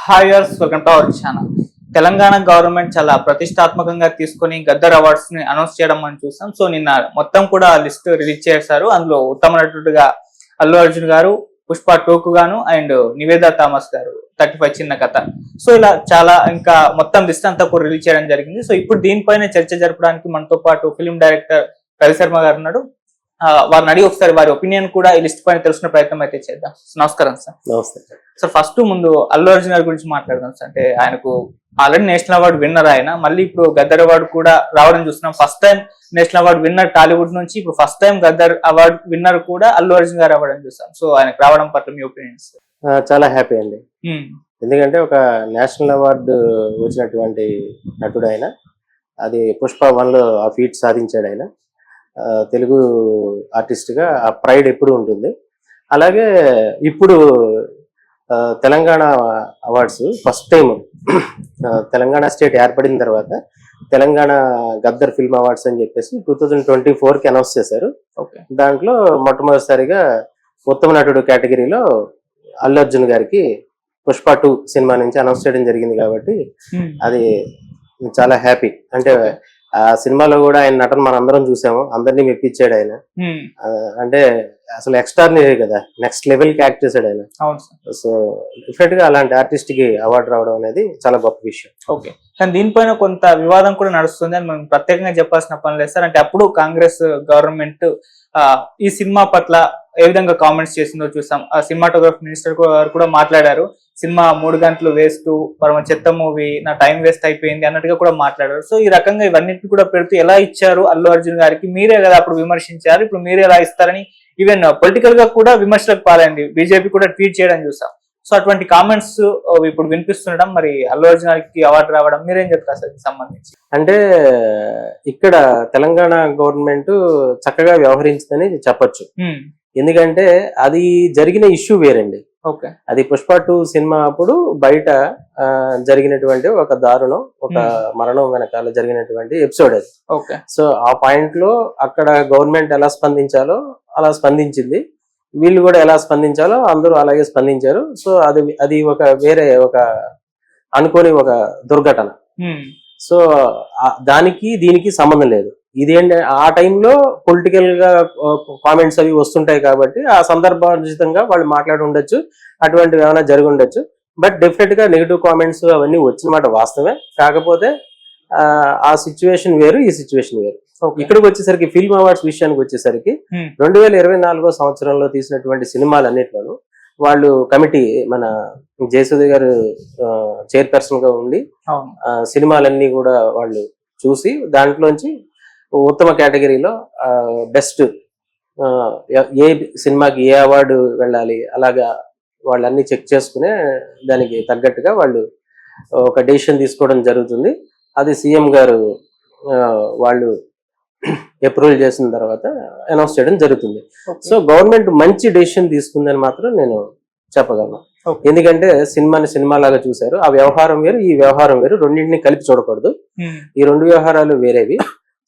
Hi yours welcome to our channel. Telangana government చాలా ప్రతిష్టాత్మకంగా తీసుకొని గద్దర్ అవార్డ్స్ ని అనౌన్స్ చేయడం మనం చూసాం. సో నిన్న మొత్తం కూడా లిస్ట్ రిలీజ్ చేశారు. అందులో ఉత్తమ నటుడుగా అల్లు అర్జున్ గారు, పుష్ప 2కు గాను అండ్ నివేదా థామస్ గారు 35 చిన్న కథ. సో ఇలా చాలా ఇంకా మొత్తం లిస్ట్ అంతా కూడా రిలీజ్ చేయడం జరిగింది. సో ఇప్పుడు దీనిపైన చర్చ జరపడానికి మనతో పాటు ఫిల్మ్ డైరెక్టర్ రవి శర్మ గారు ఉన్నాడు. వారిని అడిగి ఒకసారి వారి ఒపీనియన్ కూడా ఈ లిస్ట్ పైన తెలుసుకునే ప్రయత్నం అయితే చేద్దాం. నమస్కారం సార్. నమస్తే సార్. ఫస్ట్ ముందు అల్లు అర్జున్ గారి గురించి మాట్లాడదాం సార్. అంటే ఆయనకు ఆల్రెడీ నేషనల్ అవార్డు విన్నర్ ఆయన, మళ్ళీ ఇప్పుడు గద్దర్ అవార్డు కూడా రావడం చూస్తున్నాం. First time national award winner Tollywood నుంచి, ఇప్పుడు first time Gaddar award winner కూడా అల్లు అర్జున్ గారు అవ్వడం చూస్తాం. సో ఆయనకు రావడం పట్ల మీ ఒపీనియన్స్? చాలా హ్యాపీ అండి. ఎందుకంటే ఒక నేషనల్ అవార్డు వచ్చినటువంటి నటుడు ఆయన. అది పుష్ప 1లో ఆ ఫీట్ సాధించాడు ఆయన. తెలుగు ఆర్టిస్ట్ గా ఆ ప్రైడ్ ఎప్పుడు ఉంటుంది. అలాగే ఇప్పుడు Telangana awards first time Telangana state ఏర్పడిన తర్వాత తెలంగాణ గద్దర్ ఫిల్మ్ అవార్డ్స్ అని చెప్పేసి 2024కి అనౌన్స్ చేశారు. దాంట్లో మొట్టమొదటిసారిగా ఉత్తమ నటుడు కేటగిరీలో అల్లు అర్జున్ గారికి పుష్ప 2 సినిమా నుంచి అనౌన్స్ చేయడం జరిగింది. కాబట్టి అది చాలా హ్యాపీ. అంటే ఆ సినిమాలో కూడా ఆయన నటన మనం అందరం చూసాము, అందరినీ మెప్పించాడు ఆయన. అంటే అసలు ఎక్స్ట్రాడినరీ కదా, నెక్స్ట్ లెవెల్ కి యాక్ట్ చేశాడు ఆయన. సో డెఫినెట్ గా అలాంటి ఆర్టిస్ట్ కి అవార్డు రావడం అనేది చాలా గొప్ప విషయం. ఓకే, కానీ దీనిపైన కొంత వివాదం కూడా నడుస్తుంది అని మనం ప్రత్యేకంగా చెప్పాల్సిన పని లేదు సార్. అంటే అప్పుడు కాంగ్రెస్ గవర్నమెంట్ ఈ సినిమా పట్ల ఏ విధంగా కామెంట్స్ చేసిందో చూసాం. ఆ సినిమాటోగ్రఫీ మినిస్టర్ గారు కూడా మాట్లాడారు, సినిమా 3 గంటలు వేస్ట్, పరమ చెత్త మూవీ, నా టైం వేస్ట్ అయిపోయింది అన్నట్టుగా కూడా మాట్లాడారు. సో ఈ రకంగా ఇవన్నిటిని కూడా పెడుతూ ఎలా ఇచ్చారు అల్లు అర్జున్ గారికి, మీరే కదా అప్పుడు విమర్శించారు, ఇప్పుడు మీరే ఎలా ఇస్తారని ఈవెన్ పొలిటికల్ గా కూడా విమర్శలకు పాలైంది. బీజేపీ కూడా ట్వీట్ చేయడం చూసాం. సో అటువంటి కామెంట్స్ ఇప్పుడు వినిపిస్తుండడం, మరి అల్లు అర్జున్ గారికి అవార్డు రావడం మీరేం చెప్తారు సార్ సంబంధించి? అంటే ఇక్కడ తెలంగాణ గవర్నమెంట్ చక్కగా వ్యవహరించిందని చెప్పొచ్చు. ఎందుకంటే అది జరిగిన ఇష్యూ వేరండి. అది పుష్ప 2 సినిమా అప్పుడు బయట జరిగినటువంటి ఒక దారుణం, ఒక మరణం వెనకాల జరిగినటువంటి ఎపిసోడ్ అది. సో ఆ పాయింట్ లో అక్కడ గవర్నమెంట్ ఎలా స్పందించాలో అలా స్పందించింది, వీళ్ళు కూడా ఎలా స్పందించాలో అందరూ అలాగే స్పందించారు. సో అది ఒక వేరే ఒక అనుకోని ఒక దుర్ఘటన. సో దానికి దీనికి సంబంధం లేదు. ఇదేంటి, ఆ టైంలో పొలిటికల్ గా కామెంట్స్ అవి వస్తుంటాయి కాబట్టి ఆ సందర్భోచితంగా వాళ్ళు మాట్లాడి ఉండొచ్చు, అటువంటివి ఏమైనా జరిగి ఉండొచ్చు. బట్ డెఫినెట్ గా నెగిటివ్ కామెంట్స్ అవన్నీ వచ్చిన మాట వాస్తవమే. కాకపోతే ఆ సిచ్యువేషన్ వేరు, ఈ సిచ్యువేషన్ వేరు. ఇక్కడికి వచ్చేసరికి ఫిల్మ్ అవార్డ్స్ విషయానికి వచ్చేసరికి 2024 సంవత్సరంలో తీసినటువంటి సినిమాలన్నిట్లోనూ వాళ్ళు కమిటీ, మన జయసూర్య గారు చైర్పర్సన్ గా ఉండి సినిమాలన్నీ కూడా వాళ్ళు చూసి దాంట్లోంచి ఉత్తమ కేటగిరీలో బెస్ట్ ఏ సినిమాకి ఏ అవార్డు వెళ్ళాలి అలాగా వాళ్ళన్నీ చెక్ చేసుకునే దానికి తగ్గట్టుగా వాళ్ళు ఒక డెసిషన్ తీసుకోవడం జరుగుతుంది. అది సీఎం గారు వాళ్ళు అప్రూవల్ చేసిన తర్వాత అనౌన్స్ చేయడం జరుగుతుంది. సో గవర్నమెంట్ మంచి డెసిషన్ తీసుకుందని మాత్రం నేను చెప్పగలను. ఎందుకంటే సినిమాని సినిమా లాగా చూశారు. ఆ వ్యవహారం వేరు, ఈ వ్యవహారం వేరు, రెండింటిని కలిపి చూడకూడదు. ఈ రెండు వ్యవహారాలు వేరేవి.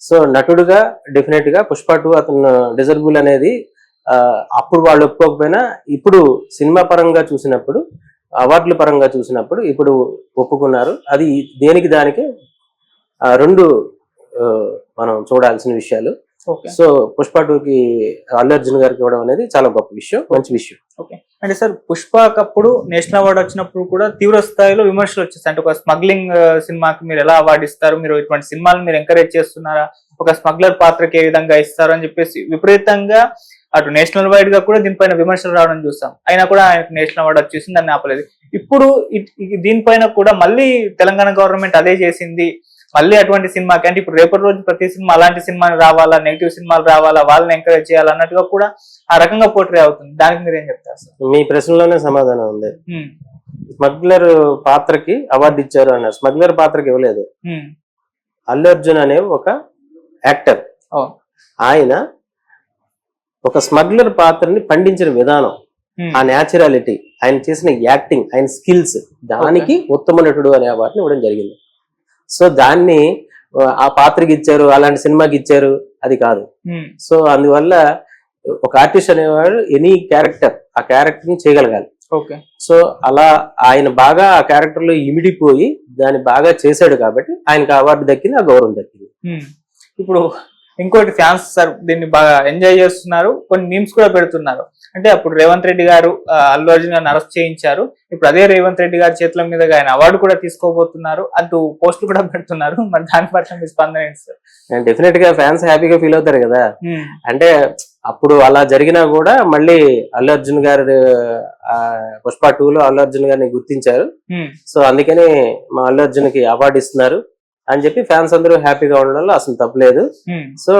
సో నటుడుగా డెఫినెట్ గా పుష్ప 2 అతను డిజర్బుల్ అనేది అప్పుడు వాళ్ళు ఒప్పుకోకపోయినా ఇప్పుడు సినిమా పరంగా చూసినప్పుడు, అవార్డుల పరంగా చూసినప్పుడు ఇప్పుడు ఒప్పుకున్నారు. అది దేనికి దానికి రెండు మనం చూడాల్సిన విషయాలు. సో పుష్ప 2కి అల్లు అర్జున్ గారికి ఇవ్వడం అనేది చాలా గొప్ప విషయం, మంచి విషయం. అంటే సార్ పుష్పకప్పుడు నేషనల్ అవార్డు వచ్చినప్పుడు కూడా తీవ్ర స్థాయిలో విమర్శలు వచ్చేస్తాయి. అంటే ఒక స్మగ్లింగ్ సినిమాకి మీరు ఎలా అవార్డు ఇస్తారు, మీరు ఇటువంటి సినిమాలు మీరు ఎంకరేజ్ చేస్తున్నారా, ఒక స్మగ్లర్ పాత్రకి ఏ విధంగా ఇస్తారు అని చెప్పేసి విపరీతంగా అటు నేషనల్ వైడ్ గా కూడా దీనిపైన విమర్శలు రావడం చూస్తాం. అయినా కూడా ఆయనకు నేషనల్ అవార్డు వచ్చేసింది, దాన్ని ఆపలేదు. ఇప్పుడు దీనిపైన కూడా మళ్ళీ తెలంగాణ గవర్నమెంట్ అదే చేసింది, మళ్ళీ అటువంటి సినిమాకి, అంటే ఇప్పుడు రేపటి రోజు ప్రతి సినిమా అలాంటి సినిమాలు రావాలా, నెగిటివ్ సినిమాలు రావాలా, వాళ్ళని ఎంకరేజ్ చేయాలి అన్నట్టుగా కూడా ఆ రకంగా పోట్రే అవుతుంది. దానికి మీరు ఏం చెప్తారు సార్? మీ ప్రశ్నలోనే సమాధానం ఉంది. స్మగ్లర్ పాత్రకి అవార్డు ఇచ్చారు అన్నారు, స్మగ్లర్ పాత్రకి ఇవ్వలేదు. అల్లు అర్జున్ అనే ఒక యాక్టర్, ఆయన ఒక స్మగ్లర్ పాత్రని పండించిన విధానం, ఆ న్యాచురాలిటీ, ఆయన చేసిన యాక్టింగ్, ఆయన స్కిల్స్, దానికి ఉత్తమ నటుడు అనే అవార్డుని ఇవ్వడం జరిగింది. సో దాన్ని ఆ పాత్రకి ఇచ్చారు, అలాంటి సినిమాకి ఇచ్చారు, అది కాదు. సో అందువల్ల ఒక ఆర్టిస్ట్ అనేవాడు ఎనీ క్యారెక్టర్, ఆ క్యారెక్టర్ ని చేయగలగాలి. ఓకే. సో అలా ఆయన బాగా ఆ క్యారెక్టర్ లో ఇమిడిపోయి దాన్ని బాగా చేశాడు కాబట్టి ఆయనకు అవార్డు దక్కింది, ఆ గౌరవం దక్కింది. ఇప్పుడు ఇంకోటి ఫ్యాన్స్ సార్ దీన్ని బాగా ఎంజాయ్ చేస్తున్నారు, కొన్ని మీమ్స్ కూడా పెడుతున్నారు. అంటే అప్పుడు రేవంత్ రెడ్డి గారు అల్లు అర్జున్ గారిని అరెస్ట్ చేయించారు, ఇప్పుడు అదే రేవంత్ రెడ్డి గారి చేతుల మీద ఆయన అవార్డు కూడా తీసుకోబోతున్నారు అంటూ పోస్టులు కూడా పెడుతున్నారు. మరి దాని పట్ల మీ స్పందన ఏంటి సార్? డెఫినెట్ గా ఫ్యాన్స్ హ్యాపీగా ఫీల్ అవుతారు కదా. అంటే అప్పుడు అలా జరిగినా కూడా మళ్ళీ అల్లు అర్జున్ గారు పుష్ప 2 లో అల్లు అర్జున్ గారిని గుర్తించారు. సో అందుకని మా అల్లు అర్జున్ కి అవార్డు ఇస్తున్నారు అని చెప్పి ఫ్యాన్స్ అందరూ హ్యాపీగా ఉండడంలో అసలు తప్పలేదు. సో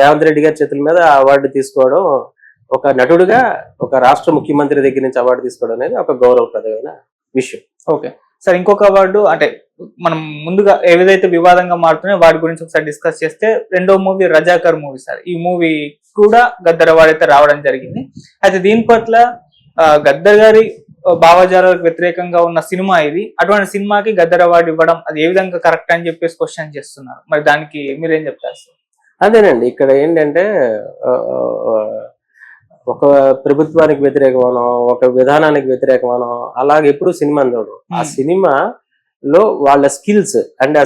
రేవంత్ రెడ్డి గారి చేతుల మీద అవార్డు తీసుకోవడం, ఒక నటుడుగా ఒక రాష్ట్ర ముఖ్యమంత్రి దగ్గర నుంచి అవార్డు తీసుకోవడం అనేది ఒక గౌరవప్రదమైన విషయం. ఓకే సార్, ఇంకొక అవార్డు అంటే మనం ముందుగా ఏదైతే వివాదంగా మారుతున్నాయో వాటి గురించి ఒకసారి డిస్కస్ చేస్తే, రెండో మూవీ రజాకర్ మూవీ సార్. ఈ మూవీ కూడా గద్దర్ అవార్డు అయితే రావడం జరిగింది. అయితే దీని పట్ల గద్దర్ గారి భావజాలకు వ్యతిరేకంగా ఉన్న సినిమా ఇది, అటువంటి సినిమాకి గద్దర్ అవార్డు ఇవ్వడం అది ఏ విధంగా కరెక్ట్ అని చెప్పేసి క్వశ్చన్ చేస్తున్నారు. మరి దానికి మీరేం చెప్తారు సార్? అదేనండి, ఇక్కడ ఏంటంటే ఒక ప్రభుత్వానికి వ్యతిరేకమనో ఒక విధానానికి వ్యతిరేకమనో అలాగే ఎప్పుడు సినిమా చూడరు. ఆ సినిమాలో వాళ్ళ స్కిల్స్ అండ్ ఆ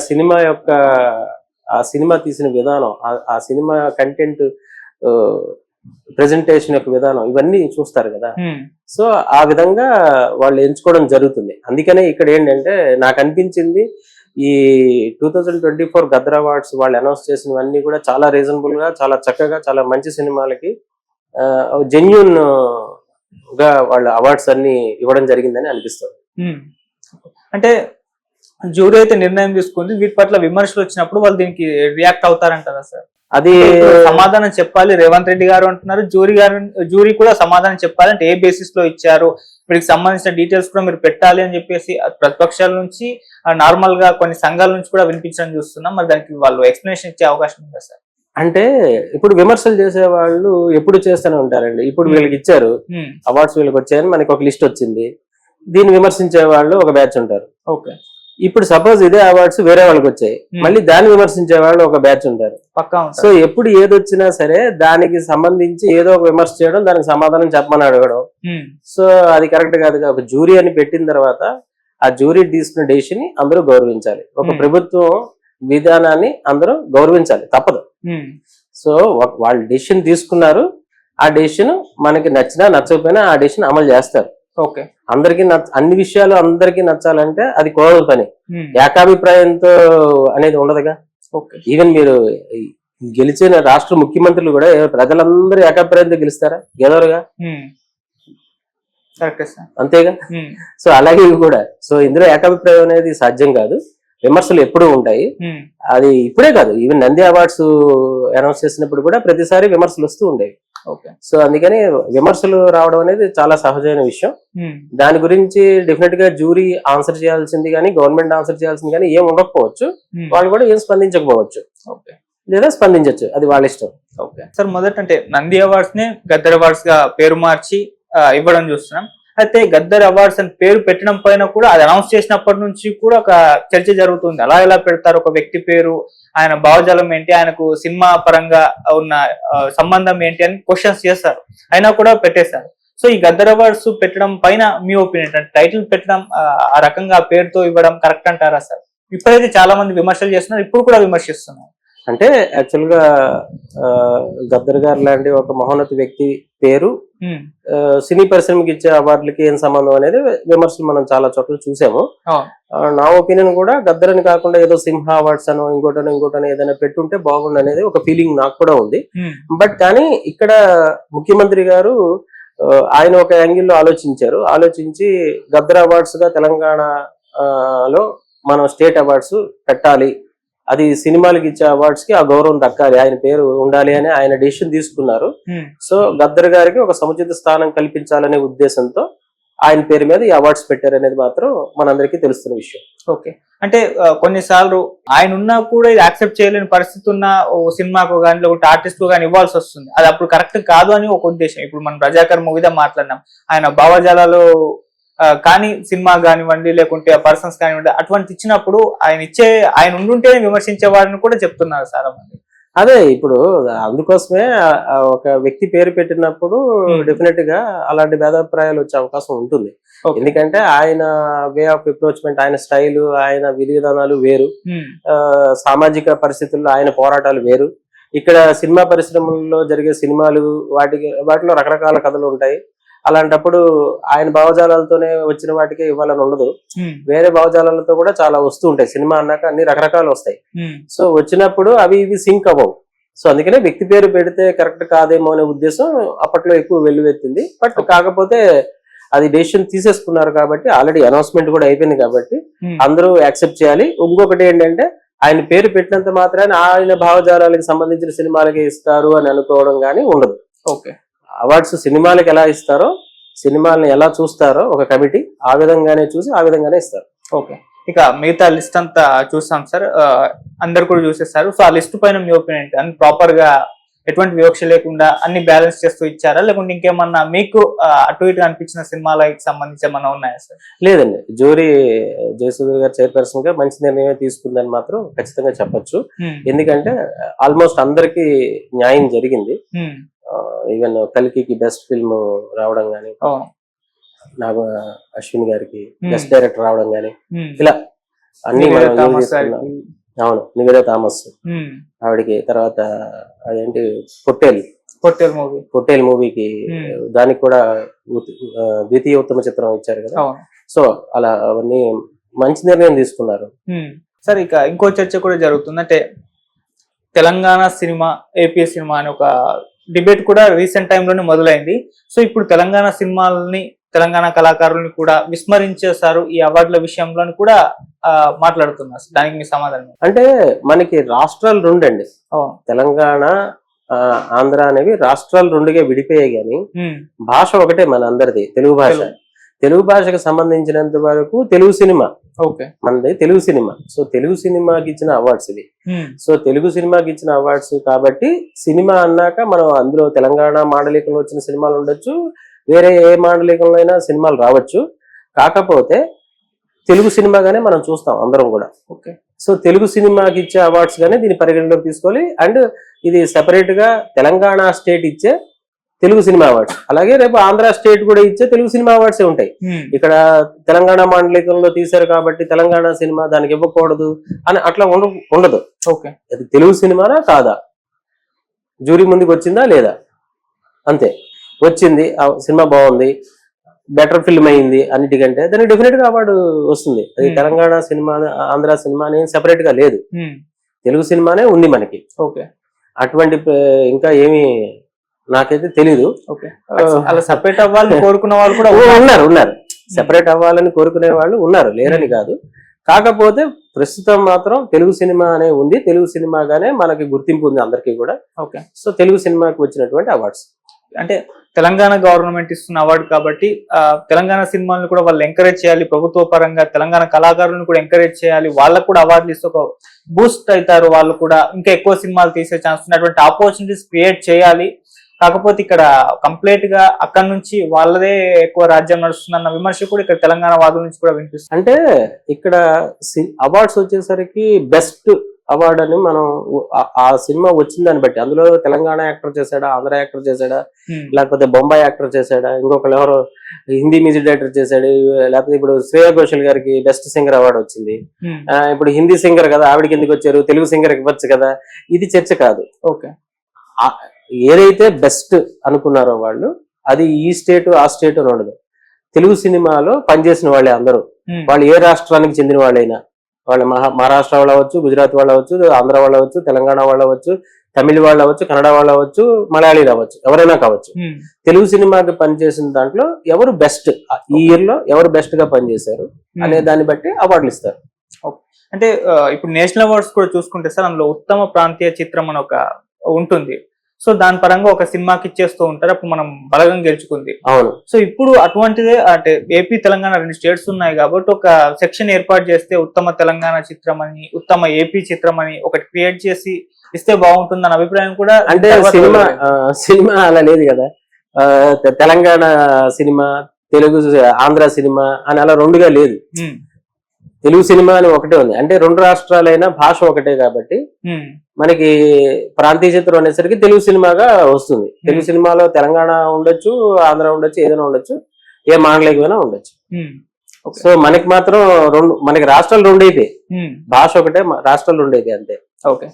సినిమా తీసిన విధానం, ఆ సినిమా కంటెంట్ ప్రెజెంటేషన్ యొక్క విధానం, ఇవన్నీ చూస్తారు కదా. సో ఆ విధంగా వాళ్ళు ఎంచుకోవడం జరుగుతుంది. అందుకనే ఇక్కడ ఏంటంటే నాకు అనిపించింది, ఈ 2024 గద్దర్ అవార్డ్స్ వాళ్ళు అనౌన్స్ చేసినవన్నీ కూడా చాలా రీజనబుల్ గా, చాలా చక్కగా, చాలా మంచి సినిమాలకి జెన్యూన్ గా వాళ్ళ అవార్డ్స్ అన్ని ఇవ్వడం జరిగిందని అనిపిస్తుంది. అంటే జ్యూరీ అయితే నిర్ణయం తీసుకుంది, వీటి పట్ల విమర్శలు వచ్చినప్పుడు వాళ్ళు దీనికి రియాక్ట్ అవుతారంటారా సార్? అది సమాధానం చెప్పాలి రేవంత్ రెడ్డి గారు అంటున్నారు, జ్యూరీ కూడా సమాధానం చెప్పాలి. అంటే ఏ బేసిస్ లో ఇచ్చారు, వీటికి సంబంధించిన డీటెయిల్స్ కూడా మీరు పెట్టాలి అని చెప్పేసి ప్రతిపక్షాల నుంచి, నార్మల్ గా కొన్ని సంఘాల నుంచి కూడా వినిపించడం చూస్తున్నాం. మరి దానికి వాళ్ళు ఎక్స్ప్లెనేషన్ ఇచ్చే అవకాశం ఉందా సార్? అంటే ఇప్పుడు విమర్శలు చేసే వాళ్ళు ఎప్పుడు చేస్తూనే ఉంటారండి. ఇప్పుడు వీళ్ళకి ఇచ్చారు అవార్డ్స్, వీళ్ళకి వచ్చాయని మనకి ఒక లిస్ట్ వచ్చింది, దీన్ని విమర్శించే వాళ్ళు ఒక బ్యాచ్ ఉంటారు. ఓకే. ఇప్పుడు సపోజ్ ఇదే అవార్డ్స్ వేరే వాళ్ళకి వచ్చాయి, మళ్ళీ దాన్ని విమర్శించే వాళ్ళు ఒక బ్యాచ్ ఉంటారు. సో ఎప్పుడు ఏదొచ్చినా సరే దానికి సంబంధించి ఏదో ఒక విమర్శ చేయడం, దానికి సమాధానం చెప్పమని అడగడం, సో అది కరెక్ట్ కాదు. ఒక జ్యూరీ అని పెట్టిన తర్వాత ఆ జ్యూరీ తీసుకున్న డెసిషన్ ని అందరూ గౌరవించాలి. ఒక ప్రభుత్వం విధానాన్ని అందరూ గౌరవించాలి, తప్పదు. సో వాళ్ళు డెసిషన్ తీసుకున్నారు, ఆ డెసిషన్ మనకి నచ్చినా నచ్చకపోయినా ఆ డెసిషన్ అమలు చేస్తారు. ఓకే. అందరికి అన్ని విషయాలు అందరికి నచ్చాలంటే అది కోరల పని, ఏకాభిప్రాయంతో అనేది ఉండదుగా. ఈవెన్ మీరు గెలిచిన రాష్ట్ర ముఖ్యమంత్రులు కూడా ప్రజలందరూ ఏకాభిప్రాయంతో గెలుస్తారా? గెలవరుగా, అంతేగా. సో అలాగే ఇవి కూడా. సో ఇందులో ఏకాభిప్రాయం అనేది సాధ్యం కాదు, విమర్శలు ఎప్పుడూ ఉంటాయి. అది ఇప్పుడే కాదు, ఈవెన్ నంది అవార్డ్స్ అనౌన్స్ చేసినప్పుడు కూడా ప్రతిసారి విమర్శలు వస్తూ ఉండేవి. సో అందుకని విమర్శలు రావడం అనేది చాలా సహజమైన విషయం. దాని గురించి డెఫినెట్ గా జ్యూరీ ఆన్సర్ చేయాల్సింది కానీ, గవర్నమెంట్ ఆన్సర్ చేయాల్సింది కానీ ఏం ఉండకపోవచ్చు. వాళ్ళు కూడా ఏం స్పందించకపోవచ్చు, లేదా స్పందించవచ్చు, అది వాళ్ళ ఇష్టం. ఓకే సార్, మొదట అంటే నంది అవార్డ్స్ ని గద్దర్ అవార్డ్స్ గా పేరు మార్చి ఇవ్వడం చూస్తున్నాం. అయితే గద్దర్ అవార్డ్స్ అని పేరు పెట్టడం పైన కూడా అది అనౌన్స్ చేసినప్పటి నుంచి కూడా ఒక చర్చ జరుగుతుంది. అలా ఎలా పెడతారు, ఒక వ్యక్తి పేరు, ఆయన భావజాలం ఏంటి, ఆయనకు సినిమా పరంగా ఉన్న సంబంధం ఏంటి అని క్వశ్చన్స్ చేస్తారు, అయినా కూడా పెట్టేశారు. సో ఈ గద్దర్ అవార్డ్స్ పెట్టడం పైన మీ ఒపీనియన్ అంటే, టైటిల్ పెట్టడం ఆ రకంగా పేరుతో ఇవ్వడం కరెక్ట్ అంటారా సార్? ఇప్పుడైతే చాలా మంది విమర్శలు చేస్తున్నారు, ఇప్పుడు కూడా విమర్శిస్తున్నారు. అంటే యాక్చువల్ గా గద్దర్ గారు లాంటి ఒక మహోన్నత వ్యక్తి పేరు సినీ పరిశ్రమకి ఇచ్చే అవార్డులకి ఏం సంబంధం అనేది విమర్శలు మనం చాలా చోట్ల చూసాము. నా ఒపీనియన్ కూడా గద్దర్ అని కాకుండా ఏదో సింహ అవార్డ్స్ అనో ఇంకోటనో ఏదైనా పెట్టుంటే బాగుండు అనేది ఒక ఫీలింగ్ నాకు కూడా ఉంది. బట్ కానీ ఇక్కడ ముఖ్యమంత్రి గారు ఆయన ఒక యాంగిల్లో ఆలోచించి గద్దర్ అవార్డ్స్ గా తెలంగాణలో మనం స్టేట్ అవార్డ్స్ పెట్టాలి, అది సినిమాలకి ఇచ్చే అవార్డ్స్ కి ఆ గౌరవం దక్కాలి, ఆయన పేరు ఉండాలి అని ఆయన డెసిషన్ తీసుకున్నారు. సో గద్దర్ గారికి ఒక సముచిత స్థానం కల్పించాలనే ఉద్దేశంతో ఆయన పేరు మీద ఈ అవార్డ్స్ పెట్టారనేది మాత్రం మనందరికీ తెలుస్తున్న విషయం. ఓకే. అంటే కొన్నిసార్లు ఆయన ఉన్నా కూడా ఇది యాక్సెప్ట్ చేయలేని పరిస్థితి ఉన్న సినిమాకు కానీ లేకపోతే ఆర్టిస్ట్ కానీ ఇవ్వాల్సి వస్తుంది, అది అప్పుడు కరెక్ట్ కాదు అని ఒక ఉద్దేశం. ఇప్పుడు మనం రజాకర్ మూవీదా మాట్లాడినాం, ఆయన భావజాలాలు కానీ సినిమా కానివ్వండి లేకుంటే పర్సన్స్ కానివ్వండి అటువంటి ఇచ్చినప్పుడు ఆయన ఉండుంటేనే విమర్శించే వారిని కూడా చెప్తున్నారు చాలా మంది. అదే ఇప్పుడు అందుకోసమే ఒక వ్యక్తి పేరు పెట్టినప్పుడు డెఫినెట్ గా అలాంటి భేదాభిప్రాయాలు వచ్చే అవకాశం ఉంటుంది. ఎందుకంటే ఆయన వే ఆఫ్ అప్రోచ్మెంట్, ఆయన స్టైల్, ఆయన విధి విధానాలు వేరు, సామాజిక పరిస్థితుల్లో ఆయన పోరాటాలు వేరు. ఇక్కడ సినిమా పరిశ్రమల్లో జరిగే సినిమాలు వాటిలో రకరకాల కథలు ఉంటాయి. అలాంటప్పుడు ఆయన భావజాలాలతోనే వచ్చిన వాటికి ఇవ్వాలని ఉండదు, వేరే భావజాలాలతో కూడా చాలా వస్తూ ఉంటాయి. సినిమా అన్నాక అన్ని రకరకాలు వస్తాయి. సో వచ్చినప్పుడు అవి ఇవి సింక్ అవ్వవు. సో అందుకనే వ్యక్తి పేరు పెడితే కరెక్ట్ కాదేమో అనే ఉద్దేశం అప్పట్లో ఎక్కువ వెల్లువెత్తింది. బట్ కాకపోతే అది డెసిషన్ తీసేసుకున్నారు కాబట్టి, ఆల్రెడీ అనౌన్స్మెంట్ కూడా అయిపోయింది కాబట్టి అందరూ యాక్సెప్ట్ చేయాలి. ఇంకొకటి ఏంటంటే ఆయన పేరు పెట్టినంత మాత్రాన్ని ఆయన భావజాలాలకు సంబంధించిన సినిమాలకి ఇస్తారు అని అనుకోవడం కానీ ఉండదు. ఓకే, అవార్డ్స్ సినిమాలకు ఎలా ఇస్తారో, సినిమాలను ఎలా చూస్తారో ఒక కమిటీ ఆ విధంగానే చూసి ఆ విధంగానే ఇస్తారు. ఓకే, ఇక మిగతా లిస్ట్ అంతా చూసాం సార్, అందరు కూడా చూసేస్తారు. సో ఆ లిస్ట్ పైన మీ ఒపీనియన్ ఏంటి? అని ప్రాపర్ గా ఎటువంటి వివక్ష లేకుండా అన్ని బ్యాలెన్స్ చేస్తూ ఇచ్చారా, లేకుంటే ఇంకేమన్నా మీకు అటు ఇటు అనిపించిన సినిమాలకు సంబంధించి ఏమన్నా ఉన్నాయా సార్? లేదండి, జ్యూరీ జయసూర్య గారు చైర్పర్సన్ గా మంచి నిర్ణయం తీసుకుందని మాత్రం ఖచ్చితంగా చెప్పొచ్చు. ఎందుకంటే ఆల్మోస్ట్ అందరికి న్యాయం జరిగింది. ఈవెన్ కల్కి బెస్ట్ ఫిల్మ్ రావడం గానీ, నాకు అశ్విన్ గారికి బెస్ట్ డైరెక్టర్ రావడం గానీ, ఇలా అన్ని అవును, నివేదా థామస్ ఆవిడకి, తర్వాత అదేంటి పొట్టేల్ మూవీకి దానికి కూడా ద్వితీయ ఉత్తమ చిత్రం ఇచ్చారు కదా. సో అలా అవన్నీ మంచి నిర్ణయం తీసుకున్నారు. సార్ ఇక ఇంకో చర్చ కూడా జరుగుతుంది, అంటే తెలంగాణ సినిమా ఏపీ సినిమా అని ఒక డిబేట్ కూడా రీసెంట్ టైంలోనే మొదలైంది. సో ఇప్పుడు తెలంగాణ సినిమాలని, తెలంగాణ కళాకారుల్ని కూడా విస్మరించేశారు ఈ అవార్డుల విషయంలో కూడా మాట్లాడుతున్నారు. దానికి మీ సమాధానం? అంటే మనకి రాష్ట్రాలు రెండండి, తెలంగాణ ఆంధ్ర అనేవి రాష్ట్రాలు రెండుగా విడిపోయాయి, కానీ భాష ఒకటే మన అందరిది, తెలుగు భాష. తెలుగు భాషకు సంబంధించినంత వరకు తెలుగు సినిమా మనది తెలుగు సినిమా. సో తెలుగు సినిమాకి ఇచ్చిన అవార్డ్స్ ఇవి. సో తెలుగు సినిమాకి ఇచ్చిన అవార్డ్స్ కాబట్టి సినిమా అన్నాక మనం అందులో తెలంగాణ మాండలికంలో వచ్చిన సినిమాలు ఉండొచ్చు, వేరే ఏ మాండలికంలో అయినా సినిమాలు రావచ్చు. కాకపోతే తెలుగు సినిమాగానే మనం చూస్తాం అందరం కూడా. సో తెలుగు సినిమాకి ఇచ్చే అవార్డ్స్ గానే దీన్ని పరిగణలోకి తీసుకోవాలి. అండ్ ఇది సెపరేట్ గా తెలంగాణ స్టేట్ ఇచ్చే తెలుగు సినిమా అవార్డ్స్, అలాగే రేపు ఆంధ్ర స్టేట్ కూడా ఇచ్చే తెలుగు సినిమా అవార్డ్స్ ఉంటాయి. ఇక్కడ తెలంగాణ మాండలికంలో తీశారు కాబట్టి తెలంగాణ సినిమా దానికి ఇవ్వకూడదు అని అట్లా ఉండదు. అది తెలుగు సినిమానా కాదా, జ్యూరీ ముందుకు వచ్చిందా లేదా, అంతే. వచ్చింది, సినిమా బాగుంది, బెటర్ ఫిల్మ్ అయింది అన్నిటికంటే, దానికి డెఫినెట్ గా అవార్డు వస్తుంది. అది తెలంగాణ సినిమా ఆంధ్ర సినిమా అనేది సెపరేట్ గా లేదు, తెలుగు సినిమానే ఉంది మనకి. అటువంటి ఇంకా ఏమి నాకైతే తెలీదు. అలా సెపరేట్ అవ్వాలని కోరుకున్న వాళ్ళు కూడా ఉన్నారు, సెపరేట్ అవ్వాలని కోరుకునే వాళ్ళు ఉన్నారు, లేరని కాదు. కాకపోతే ప్రస్తుతం మాత్రం తెలుగు సినిమా అనే ఉంది, తెలుగు సినిమాగానే మనకి గుర్తింపు ఉంది అందరికీ కూడా. సో తెలుగు సినిమాకి వచ్చినటువంటి అవార్డ్స్, అంటే తెలంగాణ గవర్నమెంట్ ఇస్తున్న అవార్డు కాబట్టి తెలంగాణ సినిమాలను కూడా వాళ్ళు ఎంకరేజ్ చేయాలి, ప్రభుత్వ పరంగా తెలంగాణ కళాకారులను కూడా ఎంకరేజ్ చేయాలి, వాళ్ళకు కూడా అవార్డులు ఇస్తే ఒక బూస్ట్ అవుతారు, వాళ్ళు కూడా ఇంకా ఎక్కువ సినిమాలు తీసే ఛాన్స్ ఉన్నటువంటి ఆపర్చునిటీస్ క్రియేట్ చేయాలి. కాకపోతే ఇక్కడ కంప్లీట్ గా అక్కడ నుంచి వాళ్ళదే ఎక్కువ రాజ్యం నడుస్తుందన్న విమర్శ కూడా ఇక్కడ తెలంగాణ వాదుల నుంచి కూడా వినిపిస్తుంది. అంటే ఇక్కడ అవార్డ్స్ వచ్చేసరికి బెస్ట్ అవార్డు అని మనం ఆ సినిమా వచ్చిన దాన్ని బట్టి, అందులో తెలంగాణ యాక్టర్ చేశాడా, ఆంధ్ర యాక్టర్ చేశాడా, లేకపోతే బొంబాయి యాక్టర్ చేశాడా, ఇంకొకళ్ళు ఎవరో హిందీ మ్యూజిక్ డైరెక్టర్ చేశాడు, లేకపోతే ఇప్పుడు శ్రేయా ఘోషల్ గారికి బెస్ట్ సింగర్ అవార్డు వచ్చింది. ఇప్పుడు హిందీ సింగర్ కదా, ఆవిడకి ఎందుకు వచ్చారు, తెలుగు సింగర్ ఇవ్వచ్చు కదా, ఇది చర్చ కాదు. ఏదైతే బెస్ట్ అనుకున్నారో వాళ్ళు, అది ఈ స్టేట్ ఆ స్టేట్ అని ఉండదు. తెలుగు సినిమాలో పనిచేసిన వాళ్ళే అందరూ, వాళ్ళు ఏ రాష్ట్రానికి చెందిన వాళ్ళైనా, వాళ్ళ మహారాష్ట్ర వాళ్ళు అవ్వచ్చు, గుజరాత్ వాళ్ళు అవ్వచ్చు, ఆంధ్ర వాళ్ళు అవ్వచ్చు, తెలంగాణ వాళ్ళు అవ్వచ్చు, తమిళ వాళ్ళు అవ్వచ్చు, కన్నడ వాళ్ళు అవ్వచ్చు, మలయాళీలు అవ్వచ్చు, ఎవరైనా కావచ్చు. తెలుగు సినిమాకి పనిచేసిన దాంట్లో ఎవరు బెస్ట్, ఈ ఇయర్ లో ఎవరు బెస్ట్ గా పనిచేశారు అనే దాన్ని బట్టి అవార్డులు ఇస్తారు. అంటే ఇప్పుడు నేషనల్ అవార్డ్స్ కూడా చూసుకుంటే సార్, అందులో ఉత్తమ ప్రాంతీయ చిత్రం అని ఒక ఉంటుంది. సో దాని పరంగా ఒక సినిమాకి ఇచ్చేస్తూ ఉంటారు, అప్పుడు మనం బలగం గెలుచుకుంది. అవును. సో ఇప్పుడు అటువంటిదే, అంటే ఏపీ తెలంగాణ రెండు స్టేట్స్ ఉన్నాయి కాబట్టి ఒక సెక్షన్ ఏర్పాటు చేస్తే ఉత్తమ తెలంగాణ చిత్రం అని, ఉత్తమ ఏపీ చిత్రం అని ఒకటి క్రియేట్ చేసి ఇస్తే బాగుంటుంది అన్న అభిప్రాయం కూడా. అంటే సినిమా అలా లేదు కదా, తెలంగాణ సినిమా, తెలుగు ఆంధ్ర సినిమా అని అలా రెండుగా లేదు. తెలుగు సినిమా అని ఒకటే ఉంది. అంటే రెండు రాష్ట్రాలైనా భాష ఒకటే కాబట్టి మనకి ప్రాంతీయ చిత్రం అనేసరికి తెలుగు సినిమాగా వస్తుంది. తెలుగు సినిమాలో తెలంగాణ ఉండొచ్చు, ఆంధ్ర ఉండొచ్చు, ఏదైనా ఉండొచ్చు, ఏ మాండలికమైనా ఉండొచ్చు. సో మనకి మాత్రం మనకి రాష్ట్రాలు రెండు అయిపోయాయి, భాష ఒకటే, రాష్ట్రాలు రెండు అయిపోయాయి అంతే. ఓకే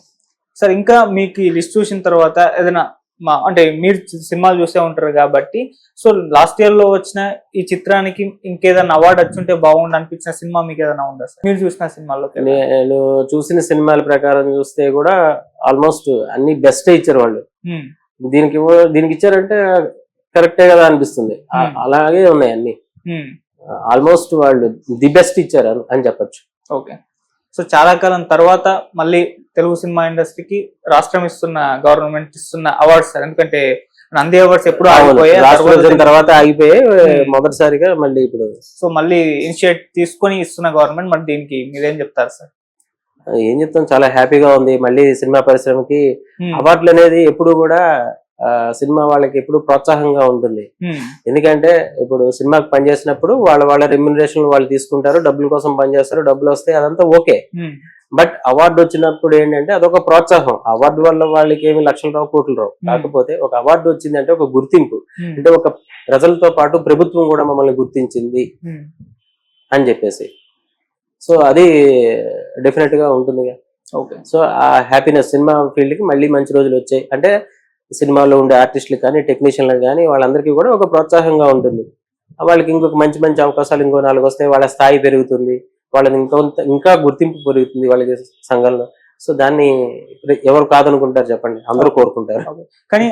సార్, ఇంకా మీకు ఈ లిస్ట్ చూసిన తర్వాత ఏదైనా అంటే మీరు సినిమాలు చూసే ఉంటారు కాబట్టి, సో లాస్ట్ ఇయర్ లో వచ్చిన ఈ చిత్రానికి ఇంకేదైనా అవార్డు వచ్చుంటే బాగుండు అనిపించిన సినిమా మీకు ఏదైనా ఉందా సార్ మీరు చూసిన సినిమాల్లో? నేను చూసిన సినిమాల ప్రకారం చూస్తే కూడా ఆల్మోస్ట్ అన్ని బెస్ట్ ఇచ్చారు వాళ్ళు. దీనికి ఇచ్చారంటే కరెక్టే కదా అనిపిస్తుంది. అలాగే ఉన్నాయి అన్ని, ఆల్మోస్ట్ వాళ్ళు ది బెస్ట్ ఇచ్చారు అని చెప్పొచ్చు. ఓకే, సో చాలా కాలం తర్వాత మళ్ళీ తెలుగు సినిమా ఇండస్ట్రీకి రాష్ట్రం ఇస్తున్న, గవర్నమెంట్ ఇస్తున్న అవార్డ్స్ సార్. ఎందుకంటే నంది అవార్డ్స్ ఎప్పుడు తర్వాత ఆగిపోయి మొదటిసారిగా మళ్ళీ ఇప్పుడు సో మళ్ళీ ఇనిషియేట్ తీసుకొని ఇస్తున్న గవర్నమెంట్, మరి దీనికి మీరేం చెప్తారు సార్? ఏం చెప్తాం, చాలా హ్యాపీగా ఉంది. మళ్ళీ సినిమా పరిశ్రమకి అవార్డులు అనేది ఎప్పుడు కూడా సినిమా వాళ్ళకి ఎప్పుడు ప్రోత్సాహంగా ఉంటుంది. ఎందుకంటే ఇప్పుడు సినిమాకి పనిచేసినప్పుడు వాళ్ళ రెమ్యునరేషన్ వాళ్ళు తీసుకుంటారు, డబ్బుల కోసం పనిచేస్తారు, డబ్బులు వస్తాయి, అదంతా ఓకే. బట్ అవార్డు వచ్చినప్పుడు ఏంటంటే అదొక ప్రోత్సాహం. అవార్డు వల్ల వాళ్ళకి ఏమి లక్షలు రావు, కోట్లు రావు. కాకపోతే ఒక అవార్డు వచ్చింది అంటే ఒక గుర్తింపు, అంటే ఒక ప్రజలతో పాటు ప్రభుత్వం కూడా మమ్మల్ని గుర్తించింది అని చెప్పేసి, సో అది డెఫినెట్ గా ఉంటుంది. ఓకే, సో ఆ హ్యాపీనెస్ సినిమా ఫీల్డ్ కి మళ్ళీ మంచి రోజులు వచ్చాయి అంటే సినిమాలో ఉండే ఆర్టిస్టులకు కానీ, టెక్నీషియన్లకు కానీ, వాళ్ళందరికీ కూడా ఒక ప్రోత్సాహంగా ఉంటుంది. వాళ్ళకి ఇంకొక మంచి మంచి అవకాశాలు ఇంకో 4 వస్తాయి, వాళ్ళ స్థాయి పెరుగుతుంది, వాళ్ళని ఇంకా గుర్తింపు పెరుగుతుంది వాళ్ళకి సంఘంలో. సో దాన్ని ఎవరు కాదనుకుంటారు చెప్పండి, అందరూ కోరుకుంటారు. కానీ